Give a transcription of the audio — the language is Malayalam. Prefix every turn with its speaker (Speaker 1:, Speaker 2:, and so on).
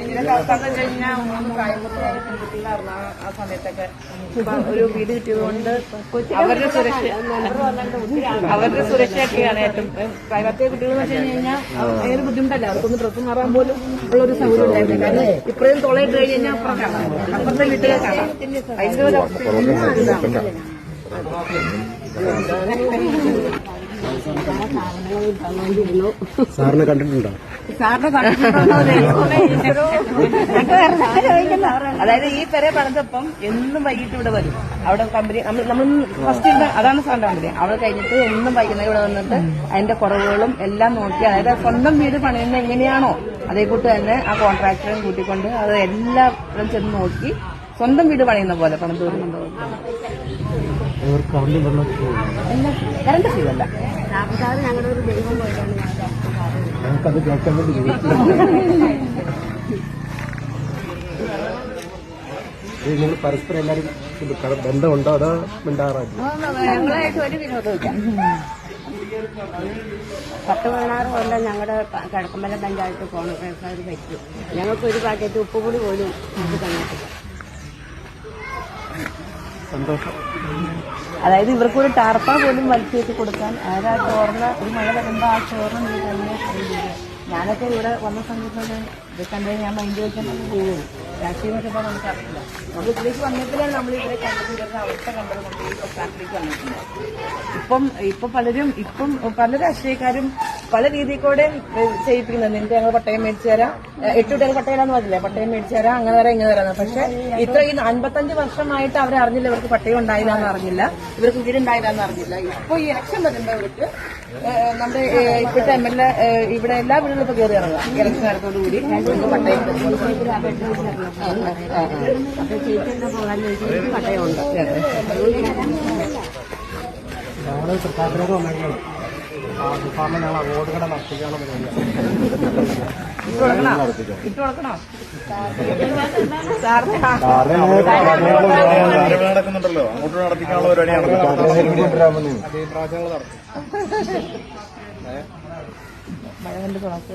Speaker 1: ഇതിന്റെ അവസ്ഥ എന്ന് വെച്ച് കഴിഞ്ഞാൽ പ്രായപൂർത്തിയായ പെൺകുട്ടികളായിരുന്നു ആ സമയത്തൊക്കെ. ഒരു വീട് കിട്ടിയതുകൊണ്ട് അവരുടെ സുരക്ഷയൊക്കെയാണ് ഏറ്റവും. പ്രായപൂർത്തിയായ കുട്ടികൾ എന്ന് വെച്ച് കഴിഞ്ഞാൽ ഭയങ്കര ബുദ്ധിമുട്ടല്ല. അവർക്കൊന്ന് ഡ്രസ്സ് മാറാൻ പോലും ഉള്ളൊരു സൗകര്യം ഉണ്ടായിരുന്നു. കാരണം ഇപ്പോഴും തുളയിട്ട് കഴിഞ്ഞ് കഴിഞ്ഞാൽ അപ്പുറം കാണാം, അപ്പുറത്തെ വീട്ടിലെ കാണാം. അതിന്റെ ഒരു അവസ്ഥ
Speaker 2: സാറിനെ കണ്ടിട്ടുണ്ടോ?
Speaker 1: അതായത് ഈ പെരെ പണിതപ്പം എന്നും വൈകിട്ട് ഇവിടെ വരും. അവിടെ കമ്പനി നമ്മൾ ഫസ്റ്റ് അതാണ് സാറിന്റെ കമ്പനി. അവിടെ കഴിഞ്ഞിട്ട് എന്നും വൈകുന്നേരം ഇവിടെ വന്നിട്ട് അതിന്റെ കുറവുകളും എല്ലാം നോക്കി, അതായത് സ്വന്തം വീട് പണിയുന്നത് എങ്ങനെയാണോ അതേക്കൂട്ട് തന്നെ ആ കോൺട്രാക്ടറും കൂട്ടിക്കൊണ്ട് അത് എല്ലാവരും ചെന്ന് നോക്കി സ്വന്തം വീട് പണിയുന്ന പോലെ പണിത് വരുന്നുണ്ടോ. കറണ്ട് ഫ്രീയല്ല. ഞങ്ങളുടെ ഒരു ദൈവം പോലെയാണ്.
Speaker 2: ഞങ്ങൾക്കത് കേൾക്കാൻ വേണ്ടി നിങ്ങൾ പരസ്പരം എല്ലാവരും ബന്ധമുണ്ടോ അതോ മിണ്ടാറായിട്ട്?
Speaker 1: ഞങ്ങളായിട്ട് ഒരു വിനോദമില്ല.
Speaker 3: 10-16 കൊല്ലം ഞങ്ങളുടെ കിഴക്കമ്പല പഞ്ചായത്ത് കോൺഗ്രസ്സുകാർ വയ്ക്കും. ഞങ്ങൾക്ക് ഒരു പാക്കറ്റ് ഉപ്പുപൊടി പോലും ഇത് തന്നിട്ടില്ല.
Speaker 2: സന്തോഷം.
Speaker 1: അതായത് ഇവർക്കൊരു ടാർപ്പ പോലും വലിച്ചേറ്റ് കൊടുക്കാൻ ആരാ ചോർന്ന ഒരു മഴ വരുമ്പോൾ ആ ചോർന്ന് തന്നെ. ഞാനൊക്കെ ഇവിടെ വന്ന സമയത്ത് ഇത് കണ്ടത് ഞാൻ മൈൻഡ് വെക്കാൻ പോകും. രാഷ്ട്രീയമൊക്കെ ഇപ്പോൾ നമുക്കറിയില്ല. നമ്മൾ ഇതിലേക്ക് വന്നപ്പോഴാണ് നമ്മൾ ഇവരെ കണ്ടുപിടിക്കുന്ന അവസ്ഥ കണ്ടതുകൊണ്ട് ഈ ഫാക്ടറിക്ക് വന്നിട്ടുണ്ട്. ഇപ്പം പല രാഷ്ട്രീയക്കാരും പല രീതിയിൽ കൂടെ ചെയ്യിപ്പിക്കുന്നത്. നിന്റെ ഞങ്ങൾ പട്ടയം മേടിച്ചു തരാം, 8 കുട്ടികൾ പട്ടയമെന്ന് പറഞ്ഞില്ലേ, പട്ടയം മേടിച്ചു തരാം, അങ്ങനെ തരാം ഇങ്ങനെ തരാം. പക്ഷെ ഇത്ര ഈ 55 വർഷമായിട്ട് അവരെ അറിഞ്ഞില്ല, ഇവർക്ക് പട്ടയം ഉണ്ടായില്ല എന്ന് അറിഞ്ഞില്ല, ഇവർക്ക് വീടുണ്ടായില്ല എന്ന് അറിഞ്ഞില്ല. ഇപ്പൊ ഈ ഇലക്ഷൻ വരുമ്പോൾ ഇവർക്ക് നമ്മുടെ ഇപ്പോഴത്തെ MLA ഇവിടെ എല്ലാ വീടുകളും ഇപ്പൊ കയറി ഇറങ്ങുക. ഇലക്ഷൻ നേരത്തോടുകൂടി പട്ടയം
Speaker 3: പട്ടയമുണ്ട്.
Speaker 2: ഞങ്ങൾ തൃക്കാക്കരയൊക്കെ വന്നേക്കണം. ഡിപ്പാർട്ട്മെന്റ് ഞങ്ങൾ അങ്ങോട്ട് കട നടത്തിക്കാനുള്ള
Speaker 1: ഇട്ട് കൊടുക്കണോ?
Speaker 4: നടക്കുന്നുണ്ടല്ലോ, അങ്ങോട്ട് നടത്തിക്കാനുള്ള പരിപാടിയാണ്.
Speaker 2: പ്രാവശ്യങ്ങൾ നടത്തും.
Speaker 1: മഴ കൊണ്ട് തുറക്ക്